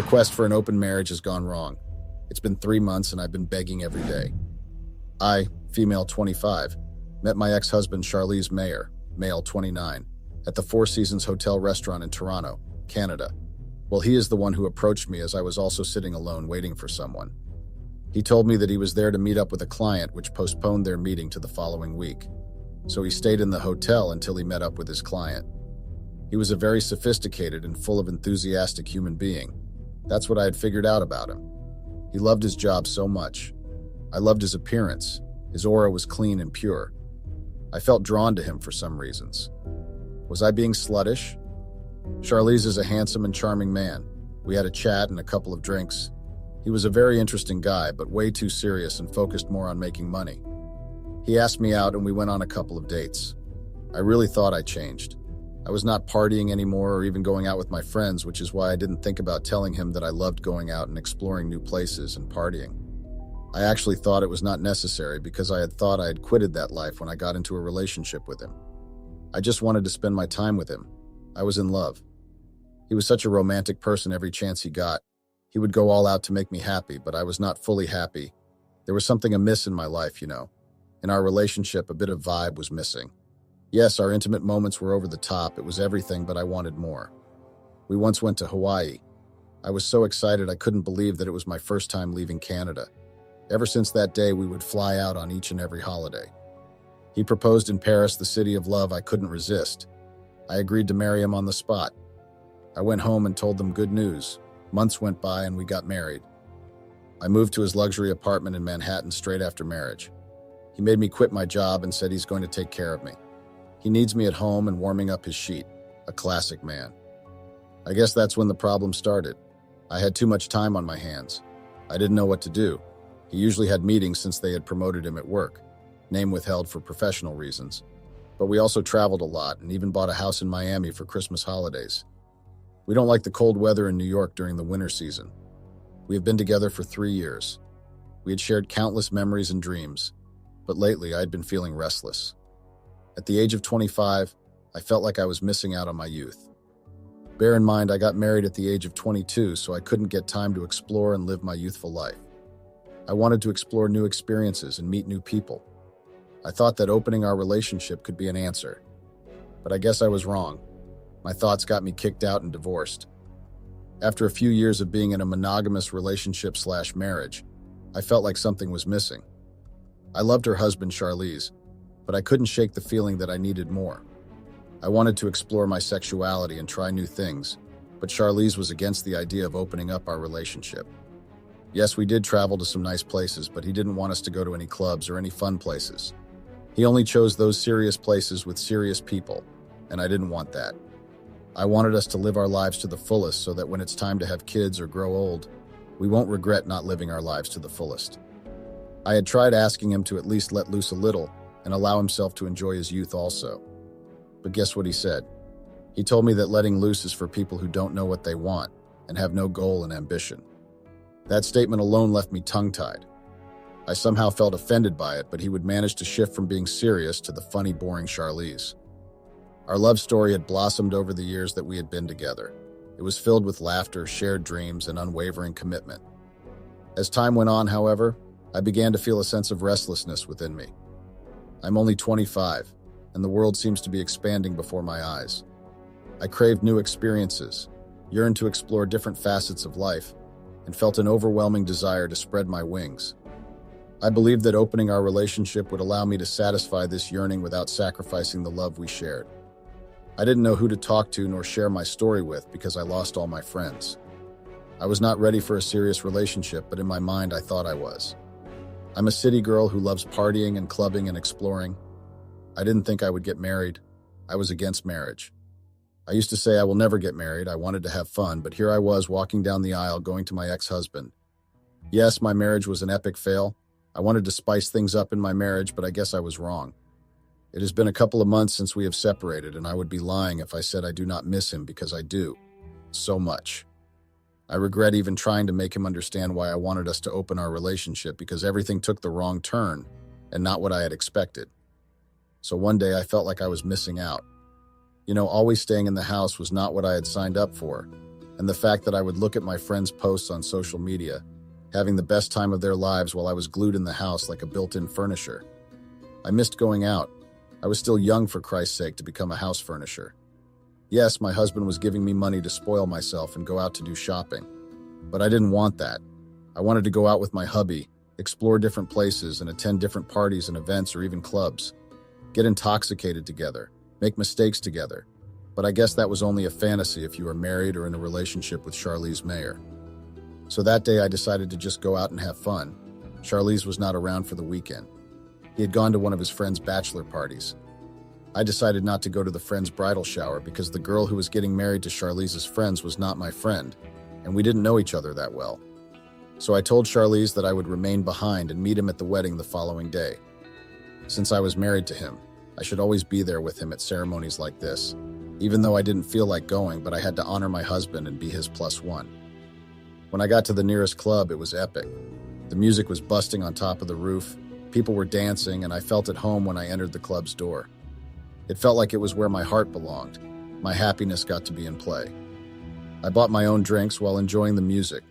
quest for an open marriage has gone wrong. It's been 3 months and I've been begging every day. I, female 25, met my ex-husband Charlize Mayer, male 29, at the Four Seasons Hotel restaurant in Toronto, Canada. Well, he is the one who approached me as I was also sitting alone waiting for someone. He told me that he was there to meet up with a client, which postponed their meeting to the following week. So he stayed in the hotel until he met up with his client. He was a very sophisticated and full of enthusiastic human being. That's what I had figured out about him. He loved his job so much. I loved his appearance. His aura was clean and pure. I felt drawn to him for some reasons. Was I being sluttish? Charlize is a handsome and charming man. We had a chat and a couple of drinks. He was a very interesting guy, but way too serious and focused more on making money. He asked me out and we went on a couple of dates. I really thought I changed. I was not partying anymore or even going out with my friends, which is why I didn't think about telling him that I loved going out and exploring new places and partying. I actually thought it was not necessary because I had thought I had quitted that life when I got into a relationship with him. I just wanted to spend my time with him. I was in love. He was such a romantic person every chance he got. He would go all out to make me happy, but I was not fully happy. There was something amiss in my life, In our relationship, a bit of vibe was missing. Yes, our intimate moments were over the top. It was everything, but I wanted more. We once went to Hawaii. I was so excited I couldn't believe that it was my first time leaving Canada. Ever since that day, we would fly out on each and every holiday. He proposed in Paris, the city of love I couldn't resist. I agreed to marry him on the spot. I went home and told them good news. Months went by and we got married. I moved to his luxury apartment in Manhattan straight after marriage. He made me quit my job and said he's going to take care of me. He needs me at home and warming up his sheet. A classic man. I guess that's when the problem started. I had too much time on my hands. I didn't know what to do. He usually had meetings since they had promoted him at work. Name withheld for professional reasons. But we also traveled a lot and even bought a house in Miami for Christmas holidays. We don't like the cold weather in New York during the winter season. We have been together for 3 years. We had shared countless memories and dreams, but lately I had been feeling restless. At the age of 25, I felt like I was missing out on my youth. Bear in mind, I got married at the age of 22, so I couldn't get time to explore and live my youthful life. I wanted to explore new experiences and meet new people. I thought that opening our relationship could be an answer, but I guess I was wrong. My thoughts got me kicked out and divorced. After a few years of being in a monogamous relationship/marriage, I felt like something was missing. I loved her husband, Charlize, but I couldn't shake the feeling that I needed more. I wanted to explore my sexuality and try new things, but Charlize was against the idea of opening up our relationship. Yes, we did travel to some nice places, but he didn't want us to go to any clubs or any fun places. He only chose those serious places with serious people, and I didn't want that. I wanted us to live our lives to the fullest so that when it's time to have kids or grow old, we won't regret not living our lives to the fullest. I had tried asking him to at least let loose a little and allow himself to enjoy his youth also. But guess what he said? He told me that letting loose is for people who don't know what they want and have no goal and ambition. That statement alone left me tongue-tied. I somehow felt offended by it, but he would manage to shift from being serious to the funny, boring Charlize. Our love story had blossomed over the years that we had been together. It was filled with laughter, shared dreams, and unwavering commitment. As time went on, however, I began to feel a sense of restlessness within me. I'm only 25, and the world seems to be expanding before my eyes. I craved new experiences, yearned to explore different facets of life, and felt an overwhelming desire to spread my wings. I believed that opening our relationship would allow me to satisfy this yearning without sacrificing the love we shared. I didn't know who to talk to nor share my story with because I lost all my friends. I was not ready for a serious relationship, but in my mind I thought I was. I'm a city girl who loves partying and clubbing and exploring. I didn't think I would get married. I was against marriage. I used to say I will never get married. I wanted to have fun, but here I was walking down the aisle going to my ex-husband. Yes, my marriage was an epic fail. I wanted to spice things up in my marriage, but I guess I was wrong. It has been a couple of months since we have separated, and I would be lying if I said I do not miss him because I do. So much. I regret even trying to make him understand why I wanted us to open our relationship because everything took the wrong turn and not what I had expected. So one day I felt like I was missing out. Always staying in the house was not what I had signed up for, and the fact that I would look at my friends' posts on social media, having the best time of their lives while I was glued in the house like a built-in furnisher. I missed going out. I was still young, for Christ's sake, to become a house furnisher. Yes, my husband was giving me money to spoil myself and go out to do shopping. But I didn't want that. I wanted to go out with my hubby, explore different places and attend different parties and events or even clubs. Get intoxicated together, make mistakes together. But I guess that was only a fantasy if you are married or in a relationship with Charlize Mayer. So that day I decided to just go out and have fun. Charlize was not around for the weekend. He had gone to one of his friend's bachelor parties. I decided not to go to the friend's bridal shower because the girl who was getting married to Charlize's friends was not my friend, and we didn't know each other that well. So I told Charlize that I would remain behind and meet him at the wedding the following day. Since I was married to him, I should always be there with him at ceremonies like this, even though I didn't feel like going, but I had to honor my husband and be his plus one. When I got to the nearest club, it was epic. The music was busting on top of the roof, people were dancing, and I felt at home when I entered the club's door. It felt like it was where my heart belonged. My happiness got to be in play. I bought my own drinks while enjoying the music.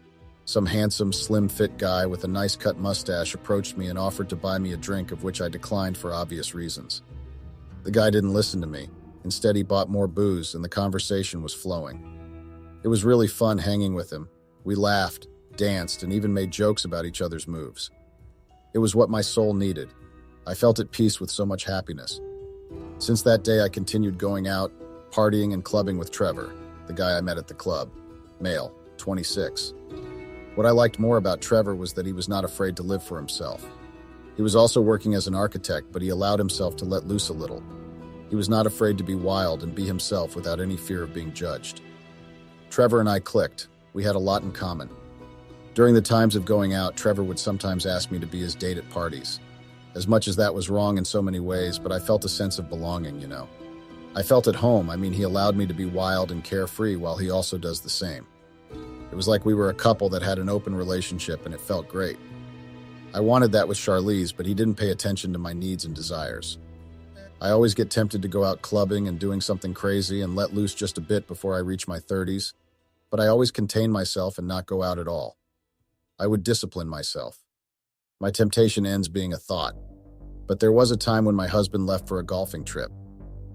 Some handsome, slim-fit guy with a nice-cut mustache approached me and offered to buy me a drink, of which I declined for obvious reasons. The guy didn't listen to me. Instead, he bought more booze, and the conversation was flowing. It was really fun hanging with him. We laughed, danced, and even made jokes about each other's moves. It was what my soul needed. I felt at peace with so much happiness. Since that day, I continued going out, partying and clubbing with Trevor, the guy I met at the club, male, 26. What I liked more about Trevor was that he was not afraid to live for himself. He was also working as an architect, but he allowed himself to let loose a little. He was not afraid to be wild and be himself without any fear of being judged. Trevor and I clicked. We had a lot in common. During the times of going out, Trevor would sometimes ask me to be his date at parties. As much as that was wrong in so many ways, but I felt a sense of belonging, you know. I felt at home. He allowed me to be wild and carefree while he also does the same. It was like we were a couple that had an open relationship, and it felt great. I wanted that with Charlize, but he didn't pay attention to my needs and desires. I always get tempted to go out clubbing and doing something crazy and let loose just a bit before I reach my 30s, but I always contain myself and not go out at all. I would discipline myself. My temptation ends being a thought. But there was a time when my husband left for a golfing trip.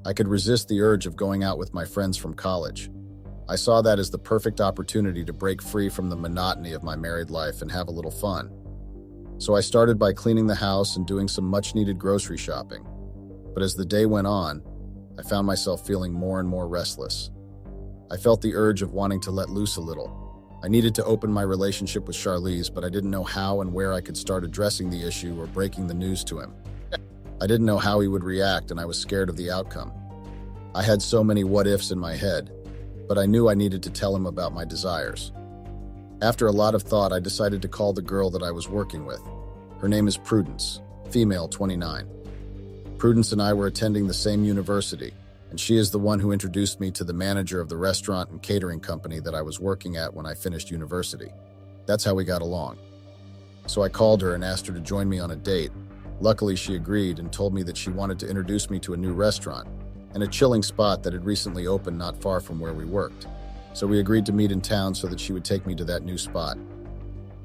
I could resist the urge of going out with my friends from college. I saw that as the perfect opportunity to break free from the monotony of my married life and have a little fun. So I started by cleaning the house and doing some much-needed grocery shopping. But as the day went on, I found myself feeling more and more restless. I felt the urge of wanting to let loose a little. I needed to open my relationship with Charlize, but I didn't know how and where I could start addressing the issue or breaking the news to him. I didn't know how he would react, and I was scared of the outcome. I had so many what-ifs in my head, but I knew I needed to tell him about my desires. After a lot of thought, I decided to call the girl that I was working with. Her name is Prudence, female, 29. Prudence and I were attending the same university, and she is the one who introduced me to the manager of the restaurant and catering company that I was working at when I finished university. That's how we got along. So I called her and asked her to join me on a date. Luckily, she agreed and told me that she wanted to introduce me to a new restaurant and a chilling spot that had recently opened not far from where we worked. So we agreed to meet in town so that she would take me to that new spot.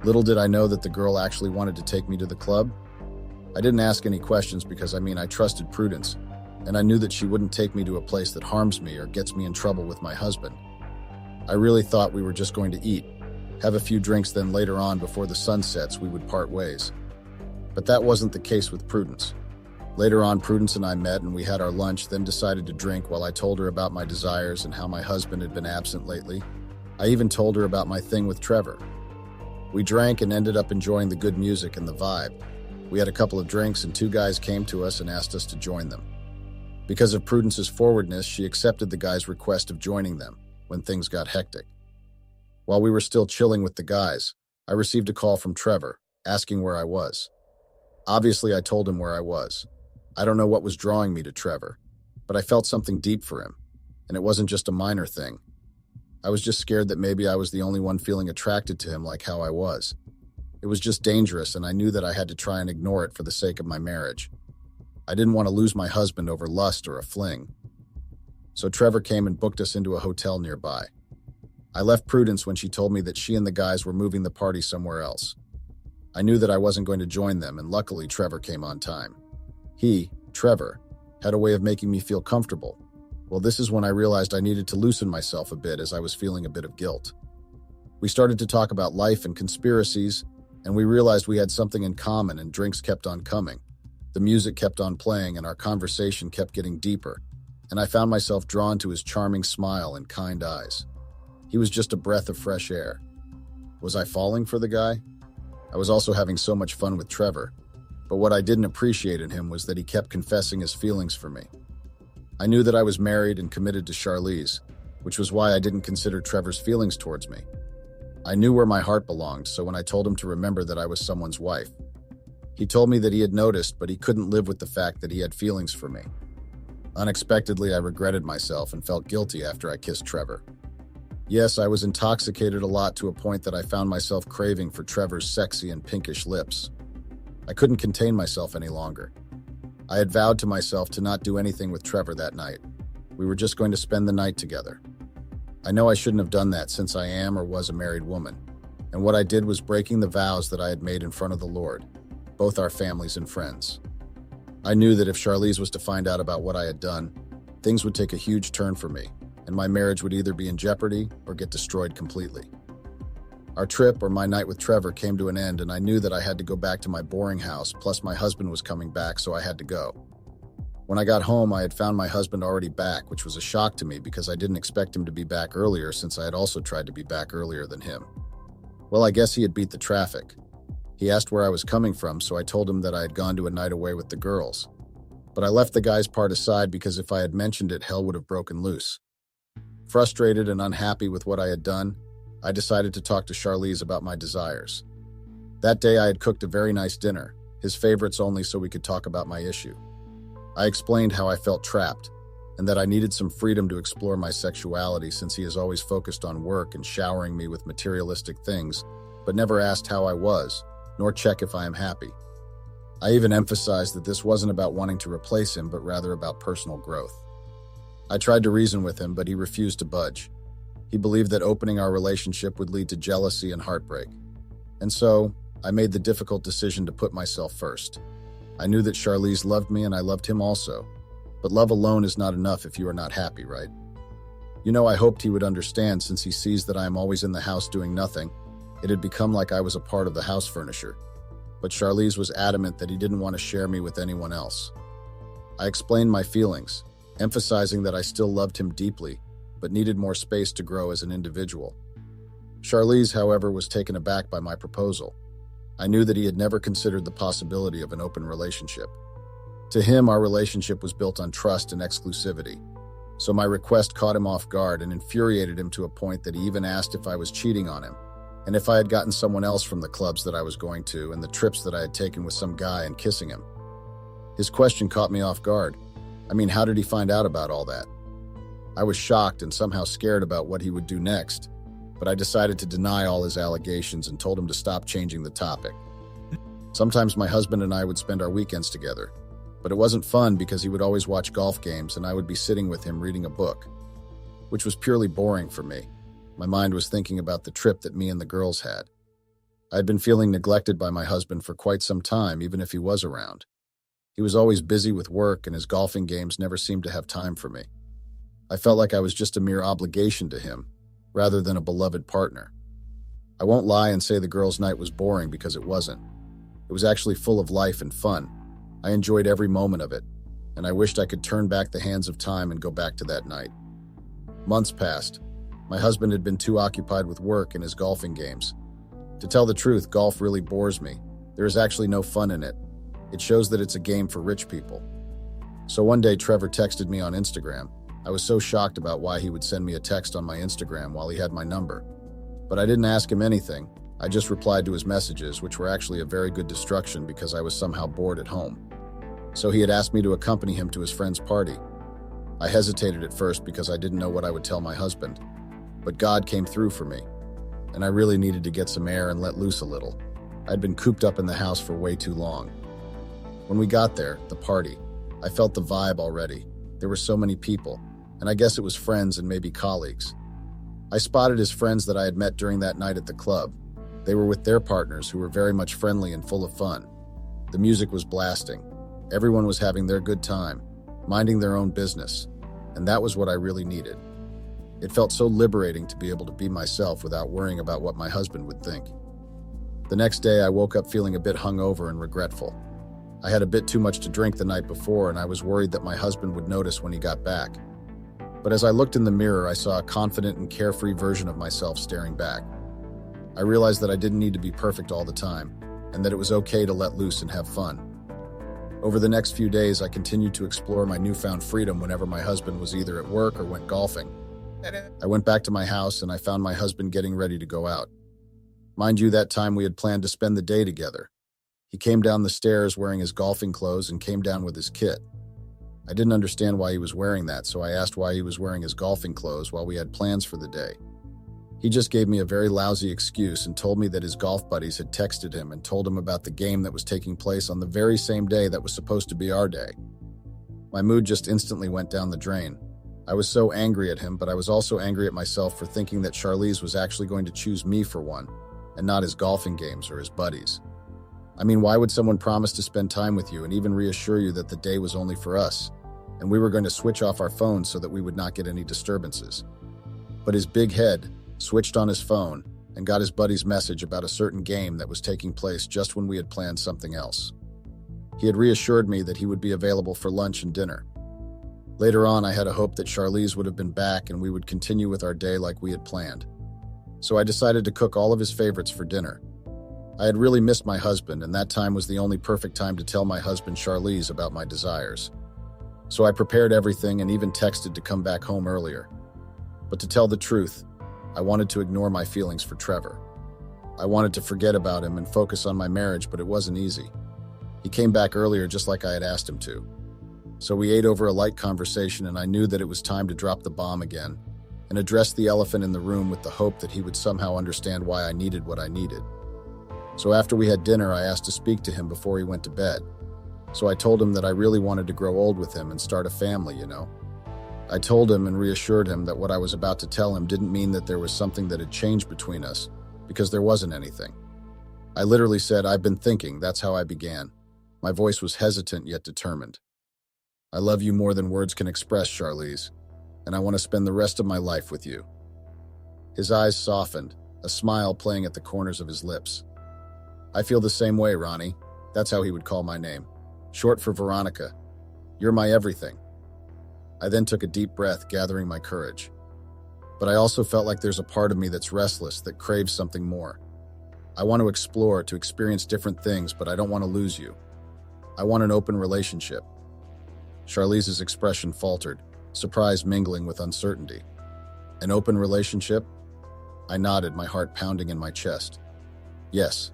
Little did I know that the girl actually wanted to take me to the club. I didn't ask any questions because I trusted Prudence, and I knew that she wouldn't take me to a place that harms me or gets me in trouble with my husband. I really thought we were just going to eat, have a few drinks, then later on before the sun sets we would part ways. But that wasn't the case with Prudence. Later on, Prudence and I met and we had our lunch, then decided to drink while I told her about my desires and how my husband had been absent lately. I even told her about my thing with Trevor. We drank and ended up enjoying the good music and the vibe. We had a couple of drinks and two guys came to us and asked us to join them. Because of Prudence's forwardness, she accepted the guy's request of joining them when things got hectic. While we were still chilling with the guys, I received a call from Trevor, asking where I was. Obviously, I told him where I was. I don't know what was drawing me to Trevor, but I felt something deep for him, and it wasn't just a minor thing. I was just scared that maybe I was the only one feeling attracted to him like how I was. It was just dangerous, and I knew that I had to try and ignore it for the sake of my marriage. I didn't want to lose my husband over lust or a fling. So Trevor came and booked us into a hotel nearby. I left Prudence when she told me that she and the guys were moving the party somewhere else. I knew that I wasn't going to join them, and luckily Trevor came on time. He, Trevor, had a way of making me feel comfortable. Well, this is when I realized I needed to loosen myself a bit, as I was feeling a bit of guilt. We started to talk about life and conspiracies, and we realized we had something in common, and drinks kept on coming. The music kept on playing, and our conversation kept getting deeper, and I found myself drawn to his charming smile and kind eyes. He was just a breath of fresh air. Was I falling for the guy? I was also having so much fun with Trevor, but what I didn't appreciate in him was that he kept confessing his feelings for me. I knew that I was married and committed to Charlize, which was why I didn't consider Trevor's feelings towards me. I knew where my heart belonged, so when I told him to remember that I was someone's wife, he told me that he had noticed, but he couldn't live with the fact that he had feelings for me. Unexpectedly, I regretted myself and felt guilty after I kissed Trevor. Yes, I was intoxicated a lot to a point that I found myself craving for Trevor's sexy and pinkish lips. I couldn't contain myself any longer. I had vowed to myself to not do anything with Trevor that night. We were just going to spend the night together. I know I shouldn't have done that since I am or was a married woman, and what I did was breaking the vows that I had made in front of the Lord, both our families and friends. I knew that if Charlize was to find out about what I had done, things would take a huge turn for me, and my marriage would either be in jeopardy or get destroyed completely. Our trip, or my night with Trevor, came to an end, and I knew that I had to go back to my boring house, plus my husband was coming back, so I had to go. When I got home, I had found my husband already back, which was a shock to me because I didn't expect him to be back earlier, since I had also tried to be back earlier than him. Well, I guess he had beat the traffic. He asked where I was coming from, so I told him that I had gone to a night away with the girls. But I left the guy's part aside because if I had mentioned it, hell would have broken loose. Frustrated and unhappy with what I had done, I decided to talk to Charlize about my desires. That day I had cooked a very nice dinner, his favorites only, so we could talk about my issue. I explained how I felt trapped, and that I needed some freedom to explore my sexuality since he is always focused on work and showering me with materialistic things, but never asked how I was, nor check if I am happy. I even emphasized that this wasn't about wanting to replace him, but rather about personal growth. I tried to reason with him, but he refused to budge. He believed that opening our relationship would lead to jealousy and heartbreak. And so, I made the difficult decision to put myself first. I knew that Charlize loved me and I loved him also. But love alone is not enough if you are not happy, right? You know, I hoped he would understand since he sees that I am always in the house doing nothing. It had become like I was a part of the house furniture. But Charlize was adamant that he didn't want to share me with anyone else. I explained my feelings, emphasizing that I still loved him deeply, but needed more space to grow as an individual. Charlize, however, was taken aback by my proposal. I knew that he had never considered the possibility of an open relationship. To him, our relationship was built on trust and exclusivity. So my request caught him off guard and infuriated him to a point that he even asked if I was cheating on him, and if I had gotten someone else from the clubs that I was going to and the trips that I had taken with some guy and kissing him. His question caught me off guard. I mean, how did he find out about all that? I was shocked and somehow scared about what he would do next, but I decided to deny all his allegations and told him to stop changing the topic. Sometimes my husband and I would spend our weekends together, but it wasn't fun because he would always watch golf games and I would be sitting with him reading a book, which was purely boring for me. My mind was thinking about the trip that me and the girls had. I had been feeling neglected by my husband for quite some time, even if he was around. He was always busy with work and his golfing games never seemed to have time for me. I felt like I was just a mere obligation to him, rather than a beloved partner. I won't lie and say the girls' night was boring because it wasn't. It was actually full of life and fun. I enjoyed every moment of it, and I wished I could turn back the hands of time and go back to that night. Months passed. My husband had been too occupied with work and his golfing games. To tell the truth, golf really bores me. There is actually no fun in it. It shows that it's a game for rich people. So one day, Trevor texted me on Instagram. I was so shocked about why he would send me a text on my Instagram while he had my number. But I didn't ask him anything. I just replied to his messages, which were actually a very good distraction because I was somehow bored at home. So he had asked me to accompany him to his friend's party. I hesitated at first because I didn't know what I would tell my husband. But God came through for me, and I really needed to get some air and let loose a little. I'd been cooped up in the house for way too long. When we got there, the party, I felt the vibe already. There were so many people, and I guess it was friends and maybe colleagues. I spotted his friends that I had met during that night at the club. They were with their partners who were very much friendly and full of fun. The music was blasting. Everyone was having their good time, minding their own business, and that was what I really needed. It felt so liberating to be able to be myself without worrying about what my husband would think. The next day, I woke up feeling a bit hungover and regretful. I had a bit too much to drink the night before, and I was worried that my husband would notice when he got back. But as I looked in the mirror, I saw a confident and carefree version of myself staring back. I realized that I didn't need to be perfect all the time, and that it was okay to let loose and have fun. Over the next few days, I continued to explore my newfound freedom whenever my husband was either at work or went golfing. I went back to my house and I found my husband getting ready to go out. Mind you, that time we had planned to spend the day together. He came down the stairs wearing his golfing clothes and came down with his kit. I didn't understand why he was wearing that, so I asked why he was wearing his golfing clothes while we had plans for the day. He just gave me a very lousy excuse and told me that his golf buddies had texted him and told him about the game that was taking place on the very same day that was supposed to be our day. My mood just instantly went down the drain. I was so angry at him, but I was also angry at myself for thinking that Charlize was actually going to choose me for one, and not his golfing games or his buddies. I mean, why would someone promise to spend time with you and even reassure you that the day was only for us, and we were going to switch off our phones so that we would not get any disturbances? But his big head switched on his phone and got his buddy's message about a certain game that was taking place just when we had planned something else. He had reassured me that he would be available for lunch and dinner. Later on, I had a hope that Charlize would have been back and we would continue with our day like we had planned. So I decided to cook all of his favorites for dinner. I had really missed my husband, and that time was the only perfect time to tell my husband Charlize about my desires. So I prepared everything and even texted to come back home earlier. But to tell the truth, I wanted to ignore my feelings for Trevor. I wanted to forget about him and focus on my marriage, but it wasn't easy. He came back earlier just like I had asked him to. So we ate over a light conversation, and I knew that it was time to drop the bomb again and address the elephant in the room with the hope that he would somehow understand why I needed what I needed. So after we had dinner, I asked to speak to him before he went to bed. So I told him that I really wanted to grow old with him and start a family, I told him and reassured him that what I was about to tell him didn't mean that there was something that had changed between us, because there wasn't anything. I literally said, "I've been thinking." That's how I began. My voice was hesitant yet determined. "I love you more than words can express, Charlize, and I want to spend the rest of my life with you." His eyes softened, a smile playing at the corners of his lips. "I feel the same way, Ronnie." That's how he would call my name, short for Veronica. "You're my everything." I then took a deep breath, gathering my courage. But I also felt like there's a part of me that's restless, that craves something more. I want to explore, to experience different things, but I don't want to lose you. I want an open relationship. Charlize's expression faltered, surprise mingling with uncertainty. An open relationship? I nodded, my heart pounding in my chest. Yes,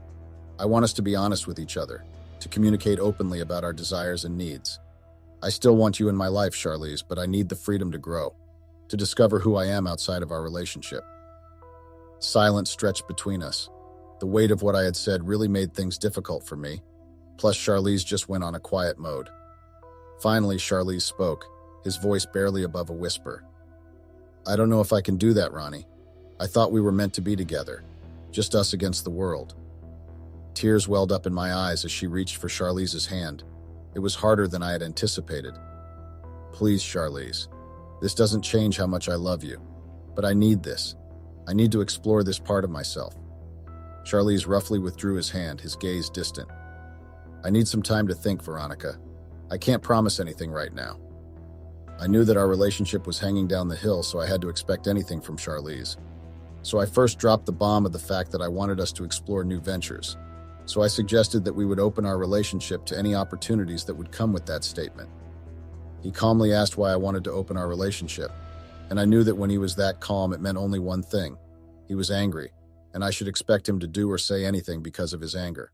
I want us to be honest with each other, to communicate openly about our desires and needs. I still want you in my life, Charlize, but I need the freedom to grow, to discover who I am outside of our relationship. Silence stretched between us. The weight of what I had said really made things difficult for me, plus Charlize just went on a quiet mode. Finally, Charlize spoke, his voice barely above a whisper. "I don't know if I can do that, Ronnie. I thought we were meant to be together, just us against the world." Tears welled up in my eyes as she reached for Charlize's hand. It was harder than I had anticipated. "Please, Charlize, this doesn't change how much I love you, but I need this. I need to explore this part of myself." Charlize roughly withdrew his hand, his gaze distant. "I need some time to think, Veronica. I can't promise anything right now." I knew that our relationship was hanging down the hill, so I had to expect anything from Charlize. So I first dropped the bomb of the fact that I wanted us to explore new ventures. So I suggested that we would open our relationship to any opportunities that would come with that statement. He calmly asked why I wanted to open our relationship, and I knew that when he was that calm, it meant only one thing. He was angry, and I should expect him to do or say anything because of his anger.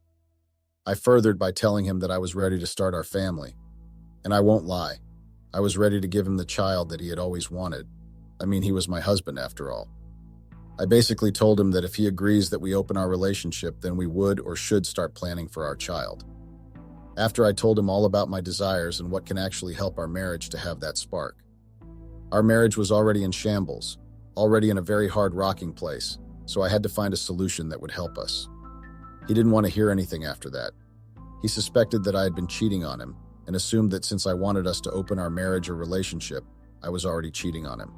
I furthered by telling him that I was ready to start our family. And I won't lie, I was ready to give him the child that he had always wanted. I mean, he was my husband after all. I basically told him that if he agrees that we open our relationship, then we would or should start planning for our child. After I told him all about my desires and what can actually help our marriage to have that spark. Our marriage was already in shambles. already in a very hard rocking place, so I had to find a solution that would help us. He didn't want to hear anything after that. He suspected that I had been cheating on him and assumed that since I wanted us to open our marriage or relationship, I was already cheating on him.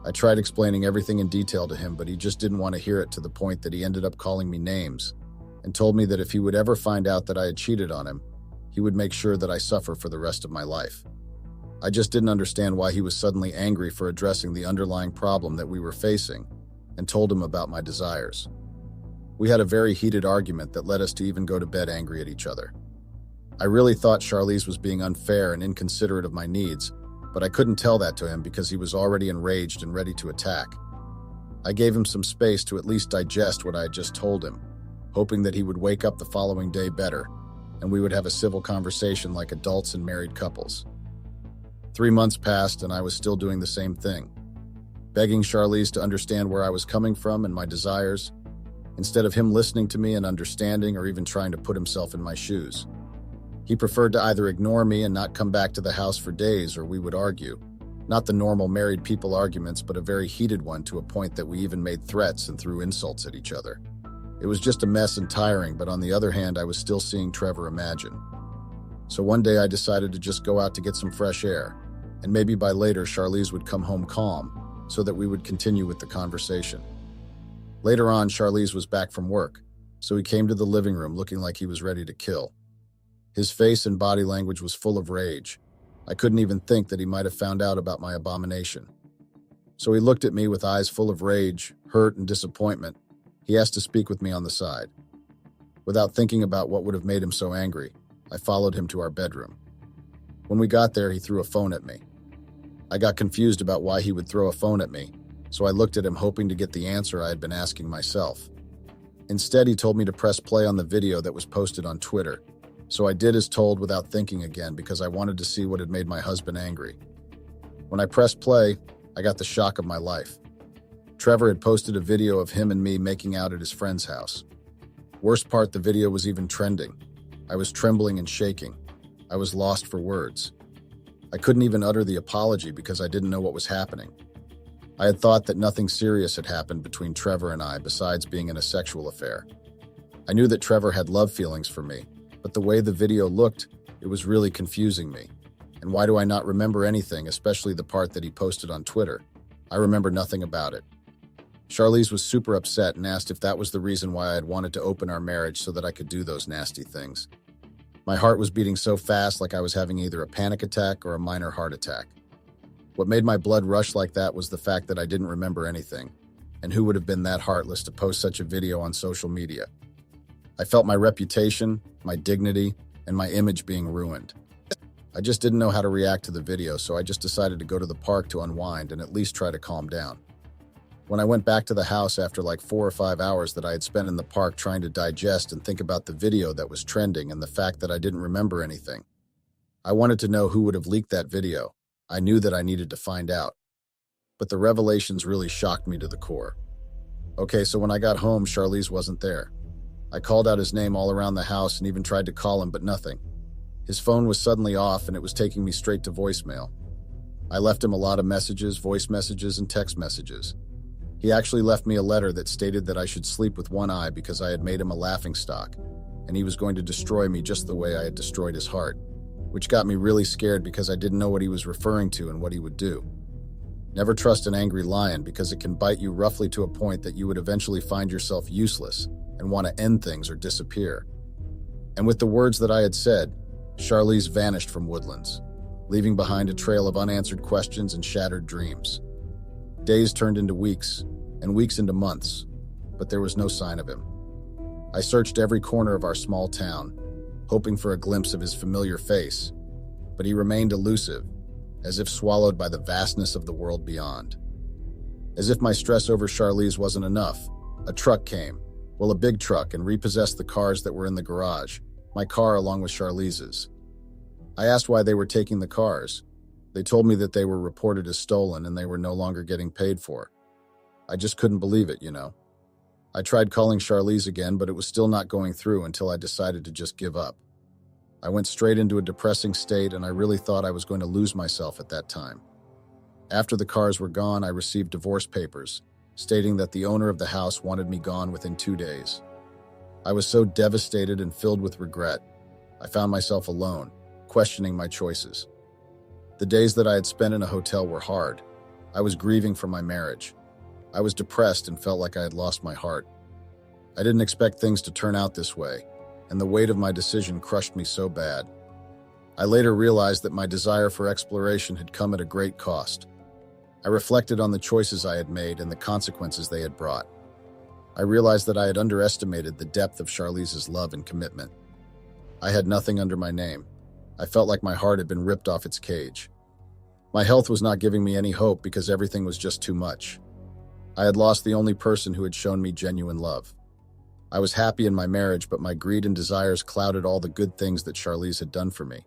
I tried explaining everything in detail to him, but he just didn't want to hear it, to the point that he ended up calling me names and told me that if he would ever find out that I had cheated on him, he would make sure that I suffer for the rest of my life. I just didn't understand why he was suddenly angry for addressing the underlying problem that we were facing, and told him about my desires. We had a very heated argument that led us to even go to bed angry at each other. I really thought Charlize was being unfair and inconsiderate of my needs, but I couldn't tell that to him because he was already enraged and ready to attack. I gave him some space to at least digest what I had just told him, hoping that he would wake up the following day better, and we would have a civil conversation like adults and married couples. 3 months passed, and I was still doing the same thing, begging Charlize to understand where I was coming from and my desires, instead of him listening to me and understanding or even trying to put himself in my shoes. He preferred to either ignore me and not come back to the house for days, or we would argue. Not the normal married people arguments, but a very heated one, to a point that we even made threats and threw insults at each other. It was just a mess and tiring, but on the other hand, I was still seeing Trevor imagine. So one day I decided to just go out to get some fresh air, and maybe by later Charlize would come home calm, so that we would continue with the conversation. Later on, Charlize was back from work, so he came to the living room looking like he was ready to kill. His face and body language was full of rage. I couldn't even think that he might have found out about my abomination. So he looked at me with eyes full of rage, hurt, and disappointment. He asked to speak with me on the side. Without thinking about what would have made him so angry, I followed him to our bedroom. When we got there, he threw a phone at me. I got confused about why he would throw a phone at me, so I looked at him hoping to get the answer I had been asking myself. Instead, he told me to press play on the video that was posted on Twitter, so I did as told without thinking again, because I wanted to see what had made my husband angry. When I pressed play, I got the shock of my life. Trevor had posted a video of him and me making out at his friend's house. Worst part, the video was even trending. I was trembling and shaking. I was lost for words. I couldn't even utter the apology because I didn't know what was happening. I had thought that nothing serious had happened between Trevor and I besides being in a sexual affair. I knew that Trevor had love feelings for me, but the way the video looked, it was really confusing me. And why do I not remember anything, especially the part that he posted on Twitter? I remember nothing about it. Charlize was super upset and asked if that was the reason why I had wanted to open our marriage, so that I could do those nasty things. My heart was beating so fast, like I was having either a panic attack or a minor heart attack. What made my blood rush like that was the fact that I didn't remember anything. And who would have been that heartless to post such a video on social media? I felt my reputation, my dignity, and my image being ruined. I just didn't know how to react to the video, so I just decided to go to the park to unwind and at least try to calm down. When I went back to the house after like 4 or 5 hours that I had spent in the park trying to digest and think about the video that was trending and the fact that I didn't remember anything, I wanted to know who would have leaked that video. I knew that I needed to find out. But the revelations really shocked me to the core. Okay, so when I got home, Charlize wasn't there. I called out his name all around the house and even tried to call him, but nothing. His phone was suddenly off and it was taking me straight to voicemail. I left him a lot of messages, voice messages, and text messages. He actually left me a letter that stated that I should sleep with one eye because I had made him a laughingstock, and he was going to destroy me just the way I had destroyed his heart, which got me really scared because I didn't know what he was referring to and what he would do. Never trust an angry lion, because it can bite you roughly to a point that you would eventually find yourself useless and want to end things or disappear. And with the words that I had said, Charlize vanished from Woodlands, leaving behind a trail of unanswered questions and shattered dreams. Days turned into weeks, and weeks into months, but there was no sign of him. I searched every corner of our small town, hoping for a glimpse of his familiar face, but he remained elusive, as if swallowed by the vastness of the world beyond. As if my stress over Charlize wasn't enough, a truck came, a big truck, and repossessed the cars that were in the garage, my car along with Charlize's. I asked why they were taking the cars. They told me that they were reported as stolen and they were no longer getting paid for. I just couldn't believe it, you know. I tried calling Charlize again, but it was still not going through until I decided to just give up. I went straight into a depressing state, and I really thought I was going to lose myself at that time. After the cars were gone, I received divorce papers, stating that the owner of the house wanted me gone within 2 days. I was so devastated and filled with regret. I found myself alone, questioning my choices. The days that I had spent in a hotel were hard. I was grieving for my marriage. I was depressed and felt like I had lost my heart. I didn't expect things to turn out this way, and the weight of my decision crushed me so bad. I later realized that my desire for exploration had come at a great cost. I reflected on the choices I had made and the consequences they had brought. I realized that I had underestimated the depth of Charlize's love and commitment. I had nothing under my name. I felt like my heart had been ripped off its cage. My health was not giving me any hope because everything was just too much. I had lost the only person who had shown me genuine love. I was happy in my marriage, but my greed and desires clouded all the good things that Charlize had done for me.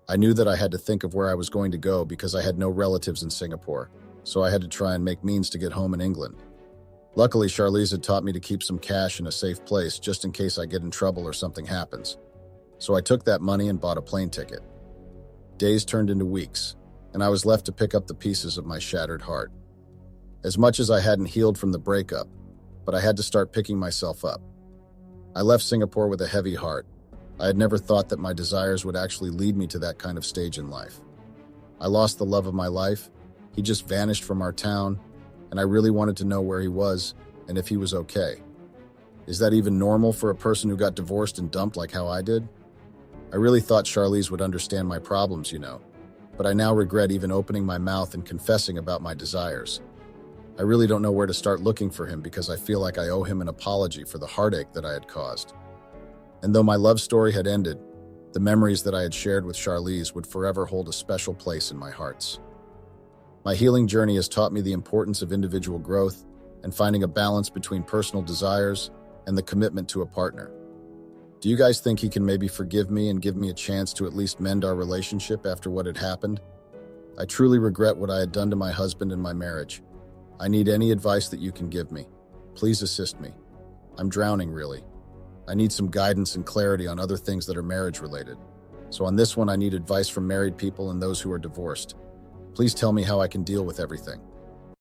I knew that I had to think of where I was going to go because I had no relatives in Singapore, so I had to try and make means to get home in England. Luckily, Charlize had taught me to keep some cash in a safe place just in case I get in trouble or something happens. So I took that money and bought a plane ticket. Days turned into weeks, and I was left to pick up the pieces of my shattered heart. As much as I hadn't healed from the breakup, but I had to start picking myself up. I left Singapore with a heavy heart. I had never thought that my desires would actually lead me to that kind of stage in life. I lost the love of my life. He just vanished from our town, and I really wanted to know where he was and if he was okay. Is that even normal for a person who got divorced and dumped like how I did? I really thought Charlize would understand my problems, but I now regret even opening my mouth and confessing about my desires. I really don't know where to start looking for him because I feel like I owe him an apology for the heartache that I had caused. And though my love story had ended, the memories that I had shared with Charlize would forever hold a special place in my hearts. My healing journey has taught me the importance of individual growth and finding a balance between personal desires and the commitment to a partner. Do you guys think he can maybe forgive me and give me a chance to at least mend our relationship after what had happened? I truly regret what I had done to my husband and my marriage. I need any advice that you can give me. Please assist me. I'm drowning, really. I need some guidance and clarity on other things that are marriage-related. So on this one, I need advice from married people and those who are divorced. Please tell me how I can deal with everything.